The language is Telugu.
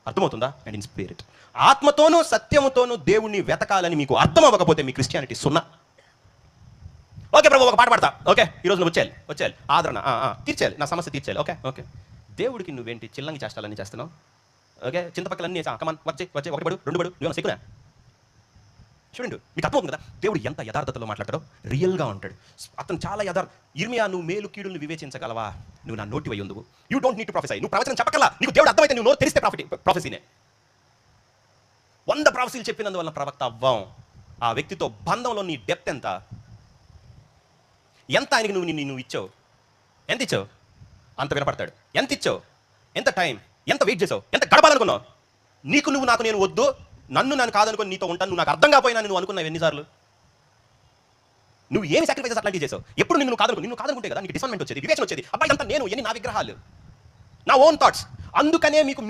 అర్థమవుతుందా? And in spirit. ఆత్మతోనూ సత్యముతోనూ దేవుణ్ణి వెతకాలని మీకు అర్థం అవ్వకపోతే మీ క్రిస్టియానిటీ సున్నా. ఓకే ప్రభు, ఒక పాట పాడతా. ఓకే, ఈరోజు నువ్వు వచ్చేయాలి ఆదరణ తీర్చేయాలి, నా సమస్య తీర్చేయాలి. ఓకే ఓకే, దేవుడికి నువ్వేంటి చిల్లంగి చేష్టాలన్నీ చేస్తున్నావు? ఓకే, చింతపక్కలన్నీ కమాన్ వచ్చే ఒకటి పడు రెండు పడు, నువ్వు సిగ్గునా? చూడండి, మీకు అర్థమవుతుంది కదా దేవుడు ఎంత యథార్థతలో మాట్లాడతాడో. రియల్గా ఉంటాడు అతను, చాలా ఇర్మియా, నువ్వు మేలు కీడుల్ని వివేచించగలవా? నువ్వు నా నోటి వై ఉందువు. You don't need to prophesy. నువ్వు ప్రవచనం చెప్పకల్లా, నీకు దేవుడు అర్థమైతే నువ్వు నోరు తెరిస్తే ప్రొఫెసీనే. 100 ప్రొఫెసీలు చెప్పినందువల్ల ప్రవక్త అవ్వం. ఆ వ్యక్తితో బంధంలో నీ డెప్త్ ఎంత ఆయనకి నువ్వు ఇచ్చావు, ఎంత ఇచ్చావు అంత వినపడతాడు. ఎంత ఇచ్చావు, ఎంత టైం, ఎంత వెయిట్ చేసావు, ఎంత గడపాలనుకున్నావు. నువ్వు నాకు నేను వద్దు, నన్ను కాదనుకుని నీతో ఉంటాను, నువ్వు నాకు అర్థం కాపోయినా నువ్వు అనుకున్నావు ఎన్నిసార్లు? నువ్వు ఏమి సాక్రిఫైసెస్ అట్లాంటివి చేసావు? ఎప్పుడు నిన్ను కాదనుకుంటే కదా నీకు డిసన్మెంట్ వచ్చేది, వివేచన వచ్చేది. అబ్బాయి అంతా నేను, ఎన్ని నా విగ్రహాలు, నా ఓన్ థాట్స్. అందుకనే మీకు